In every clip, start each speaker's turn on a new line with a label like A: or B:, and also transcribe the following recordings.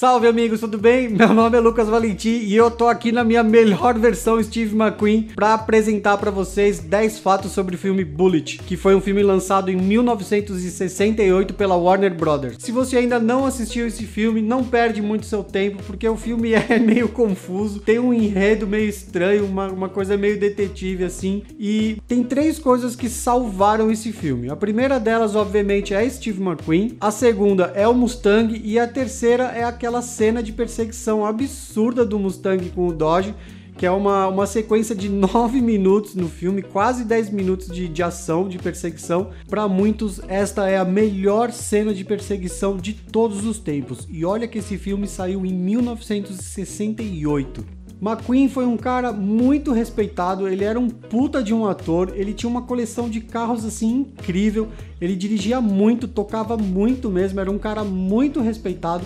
A: Salve amigos, tudo bem? Meu nome é Lucas Valentim e eu tô aqui na minha melhor versão Steve McQueen para apresentar para vocês 10 fatos sobre o filme Bullitt, que foi um filme lançado em 1968 pela Warner Brothers. Se você ainda não assistiu esse filme, não perde muito seu tempo, porque o filme é meio confuso, tem um enredo meio estranho, uma coisa meio detetive assim, e tem 3 coisas que salvaram esse filme. A primeira delas, obviamente, é Steve McQueen, a segunda é o Mustang e a terceira é aquela cena de perseguição absurda do Mustang com o Dodge, que é uma sequência de 9 minutos no filme, quase 10 minutos de ação, de perseguição. Para muitos, esta é a melhor cena de perseguição de todos os tempos. E olha que esse filme saiu em 1968. McQueen foi um cara muito respeitado, ele era um puta de um ator, ele tinha uma coleção de carros assim incrível, ele dirigia muito, tocava muito mesmo, era um cara muito respeitado.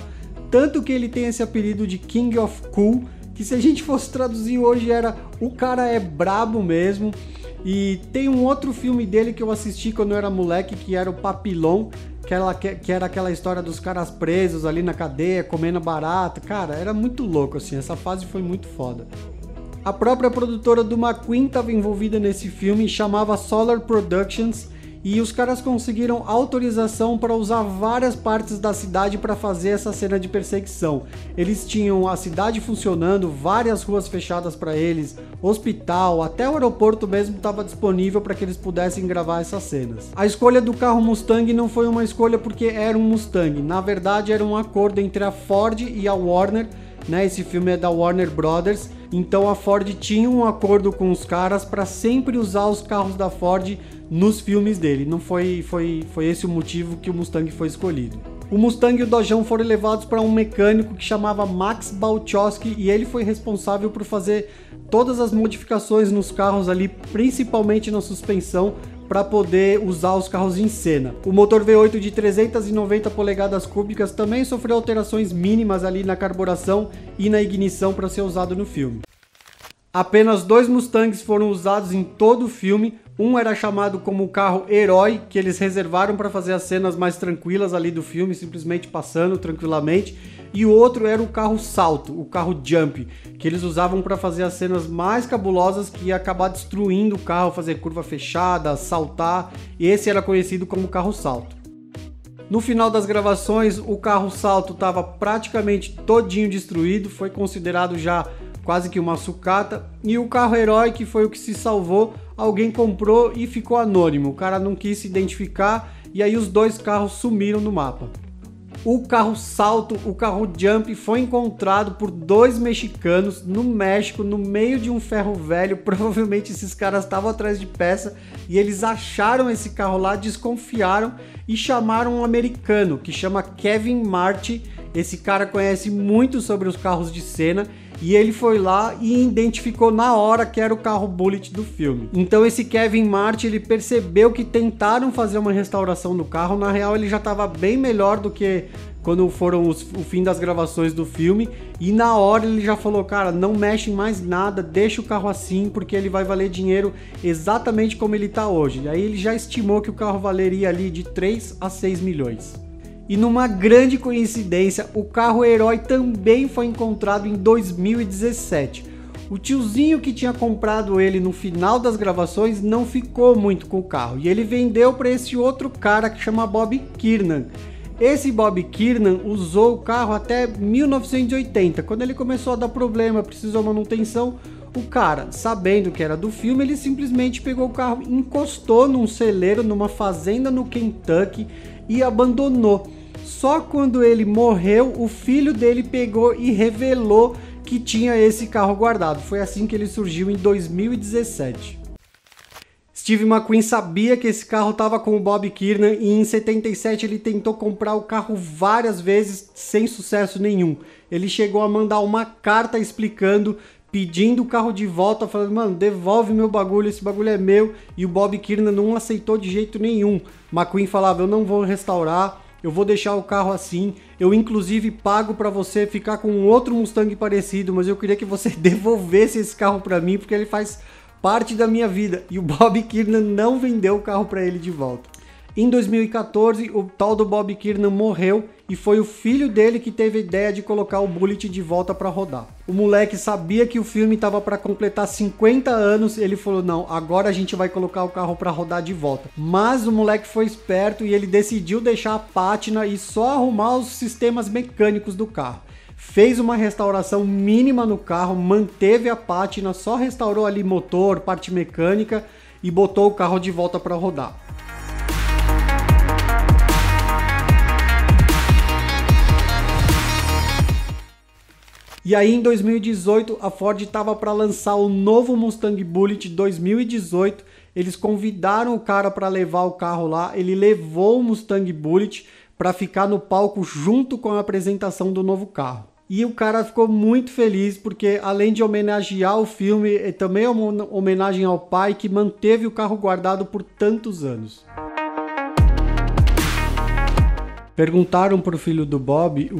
A: Tanto que ele tem esse apelido de King of Cool, que se a gente fosse traduzir hoje era o cara é brabo mesmo. E tem um outro filme dele que eu assisti quando eu era moleque, que era o Papillon, que era aquela história dos caras presos ali na cadeia, comendo barata. Cara, era muito louco assim, essa fase foi muito foda. A própria produtora do McQueen estava envolvida nesse filme, chamava Solar Productions, e os caras conseguiram autorização para usar várias partes da cidade para fazer essa cena de perseguição. Eles tinham a cidade funcionando, várias ruas fechadas para eles, hospital, até o aeroporto mesmo estava disponível para que eles pudessem gravar essas cenas. A escolha do carro Mustang não foi uma escolha porque era um Mustang, na verdade era um acordo entre a Ford e a Warner, né? Esse filme é da Warner Brothers, então a Ford tinha um acordo com os caras para sempre usar os carros da Ford nos filmes dele. Não foi esse o motivo que o Mustang foi escolhido. O Mustang e o Dojão foram levados para um mecânico que chamava Max Balchowski e ele foi responsável por fazer todas as modificações nos carros ali, principalmente na suspensão, para poder usar os carros em cena. O motor V8 de 390 polegadas cúbicas também sofreu alterações mínimas ali na carburação e na ignição para ser usado no filme. Apenas 2 Mustangs foram usados em todo o filme. Um era chamado como o carro Herói, que eles reservaram para fazer as cenas mais tranquilas ali do filme, simplesmente passando tranquilamente. E o outro era o carro Salto, o carro Jump, que eles usavam para fazer as cenas mais cabulosas, que ia acabar destruindo o carro, fazer curva fechada, saltar. E esse era conhecido como carro Salto. No final das gravações, o carro Salto estava praticamente todinho destruído, foi considerado já quase que uma sucata, e o carro Herói, que foi o que se salvou, alguém comprou e ficou anônimo, o cara não quis se identificar e aí os 2 carros sumiram no mapa. O carro Salto, o carro Jump, foi encontrado por 2 mexicanos no México, no meio de um ferro velho. Provavelmente esses caras estavam atrás de peça e eles acharam esse carro lá, desconfiaram e chamaram um americano que chama Kevin Marti. Esse cara conhece muito sobre os carros de cena e ele foi lá e identificou na hora que era o carro Bullitt do filme. Então esse Kevin Marti, ele percebeu que tentaram fazer uma restauração do carro. Na real ele já estava bem melhor do que quando foram o fim das gravações do filme, e na hora ele já falou, cara, não mexe em mais nada, deixa o carro assim, porque ele vai valer dinheiro exatamente como ele está hoje. Aí ele já estimou que o carro valeria ali de 3 a 6 milhões. E numa grande coincidência, o carro Herói também foi encontrado em 2017. O tiozinho que tinha comprado ele no final das gravações não ficou muito com o carro e ele vendeu para esse outro cara que chama Bob Kiernan. Esse Bob Kiernan usou o carro até 1980, quando ele começou a dar problema, precisou de manutenção. O cara, sabendo que era do filme, ele simplesmente pegou o carro, encostou num celeiro, numa fazenda no Kentucky e abandonou. Só quando ele morreu, o filho dele pegou e revelou que tinha esse carro guardado. Foi assim que ele surgiu em 2017. Steve McQueen sabia que esse carro estava com o Bob Kiernan e em 77 ele tentou comprar o carro várias vezes sem sucesso nenhum. Ele chegou a mandar uma carta explicando, pedindo o carro de volta, falando, mano, devolve meu bagulho, esse bagulho é meu, e o Bob Kiernan não aceitou de jeito nenhum. McQueen falava, eu não vou restaurar, eu vou deixar o carro assim, eu inclusive pago para você ficar com um outro Mustang parecido, mas eu queria que você devolvesse esse carro para mim, porque ele faz parte da minha vida. E o Bob Kiernan não vendeu o carro para ele de volta. Em 2014, o tal do Bob Kiernan morreu e foi o filho dele que teve a ideia de colocar o Bullitt de volta para rodar. O moleque sabia que o filme estava para completar 50 anos, ele falou, não, agora a gente vai colocar o carro para rodar de volta. Mas o moleque foi esperto e ele decidiu deixar a pátina e só arrumar os sistemas mecânicos do carro. Fez uma restauração mínima no carro, manteve a pátina, só restaurou ali motor, parte mecânica e botou o carro de volta para rodar. E aí em 2018 a Ford estava para lançar o novo Mustang Bullitt 2018, eles convidaram o cara para levar o carro lá, ele levou o Mustang Bullitt para ficar no palco junto com a apresentação do novo carro. E o cara ficou muito feliz porque além de homenagear o filme, também é uma homenagem ao pai que manteve o carro guardado por tantos anos. Perguntaram pro filho do Bob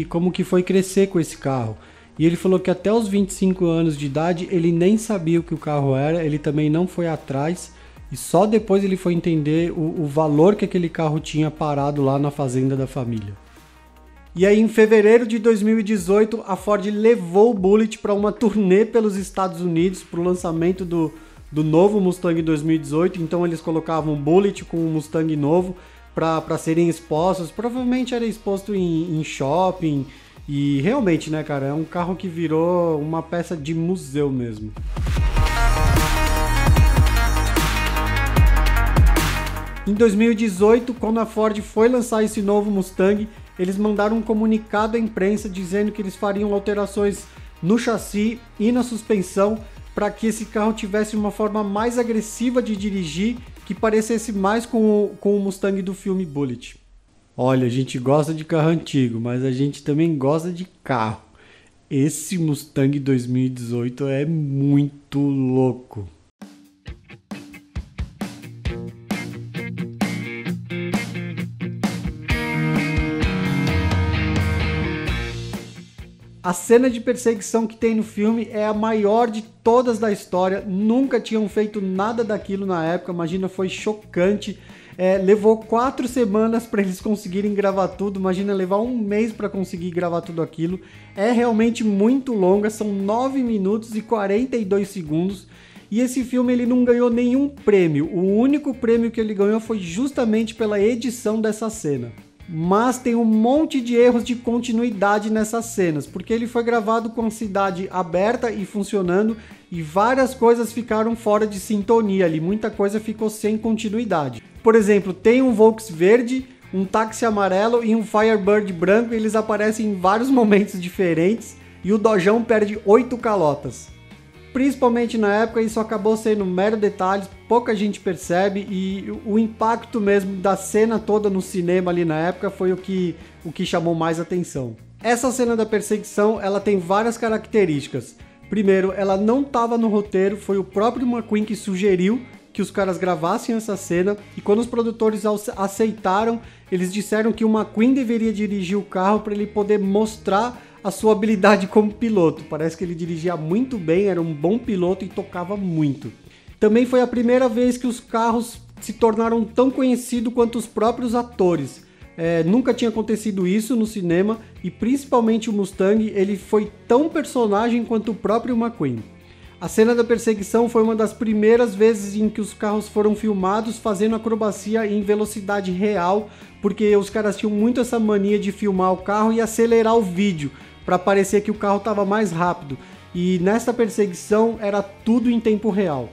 A: como que foi crescer com esse carro. E ele falou que até os 25 anos de idade ele nem sabia o que o carro era, ele também não foi atrás e só depois ele foi entender o valor que aquele carro tinha parado lá na fazenda da família. E aí em fevereiro de 2018 a Ford levou o Bullitt para uma turnê pelos Estados Unidos para o lançamento do novo Mustang 2018, então eles colocavam o Bullitt com o Mustang novo para serem expostos, provavelmente era exposto em shopping e realmente, né, cara, é um carro que virou uma peça de museu mesmo. Em 2018, quando a Ford foi lançar esse novo Mustang, eles mandaram um comunicado à imprensa dizendo que eles fariam alterações no chassi e na suspensão para que esse carro tivesse uma forma mais agressiva de dirigir, que parecesse mais com o Mustang do filme Bullitt. Olha, a gente gosta de carro antigo, mas a gente também gosta de carro. Esse Mustang 2018 é muito louco. A cena de perseguição que tem no filme é a maior de todas da história, nunca tinham feito nada daquilo na época, imagina, foi chocante, levou 4 semanas para eles conseguirem gravar tudo, imagina levar um mês para conseguir gravar tudo aquilo, é realmente muito longa, são 9 minutos e 42 segundos, e esse filme ele não ganhou nenhum prêmio, o único prêmio que ele ganhou foi justamente pela edição dessa cena. Mas tem um monte de erros de continuidade nessas cenas, porque ele foi gravado com a cidade aberta e funcionando e várias coisas ficaram fora de sintonia ali, muita coisa ficou sem continuidade. Por exemplo, tem um Volks verde, um táxi amarelo e um Firebird branco, e eles aparecem em vários momentos diferentes e o Dojão perde 8 calotas. Principalmente na época isso acabou sendo mero detalhes, pouca gente percebe e o impacto mesmo da cena toda no cinema ali na época foi o que chamou mais atenção. Essa cena da perseguição ela tem várias características. Primeiro, ela não estava no roteiro, foi o próprio McQueen que sugeriu que os caras gravassem essa cena e quando os produtores aceitaram, eles disseram que o McQueen deveria dirigir o carro para ele poder mostrar a sua habilidade como piloto. Parece que ele dirigia muito bem, era um bom piloto e tocava muito. Também foi a primeira vez que os carros se tornaram tão conhecidos quanto os próprios atores. Nunca tinha acontecido isso no cinema e principalmente o Mustang, ele foi tão personagem quanto o próprio McQueen. A cena da perseguição foi uma das primeiras vezes em que os carros foram filmados fazendo acrobacia em velocidade real, porque os caras tinham muito essa mania de filmar o carro e acelerar o vídeo, para parecer que o carro estava mais rápido. E nessa perseguição era tudo em tempo real.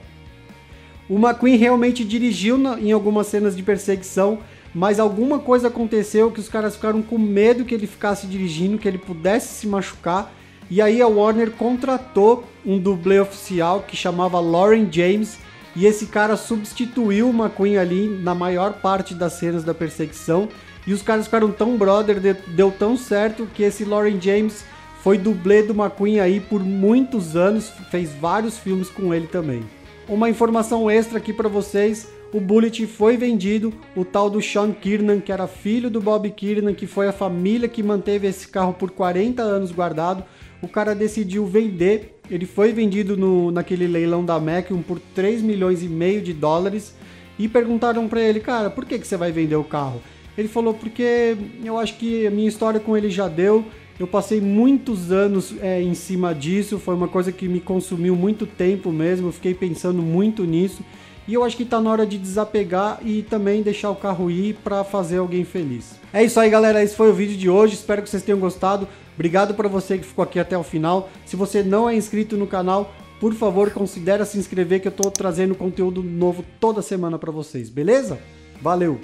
A: O McQueen realmente dirigiu em algumas cenas de perseguição, mas alguma coisa aconteceu que os caras ficaram com medo que ele ficasse dirigindo, que ele pudesse se machucar. E aí a Warner contratou um dublê oficial que chamava Lauren James, e esse cara substituiu o McQueen ali na maior parte das cenas da perseguição, e os caras ficaram tão brother, deu tão certo que esse Lauren James foi dublê do McQueen aí por muitos anos, fez vários filmes com ele também. Uma informação extra aqui para vocês, o Bullitt foi vendido, o tal do Sean Kiernan, que era filho do Bob Kiernan, que foi a família que manteve esse carro por 40 anos guardado, o cara decidiu vender, ele foi vendido naquele leilão da Macion por 3,5 milhões de dólares, e perguntaram para ele, cara, por que você vai vender o carro? Ele falou, porque eu acho que a minha história com ele já deu, eu passei muitos anos em cima disso, foi uma coisa que me consumiu muito tempo mesmo, eu fiquei pensando muito nisso, e eu acho que tá na hora de desapegar e também deixar o carro ir para fazer alguém feliz. É isso aí, galera, esse foi o vídeo de hoje, espero que vocês tenham gostado, obrigado para você que ficou aqui até o final. Se você não é inscrito no canal, por favor, considere se inscrever que eu tô trazendo conteúdo novo toda semana para vocês, beleza? Valeu!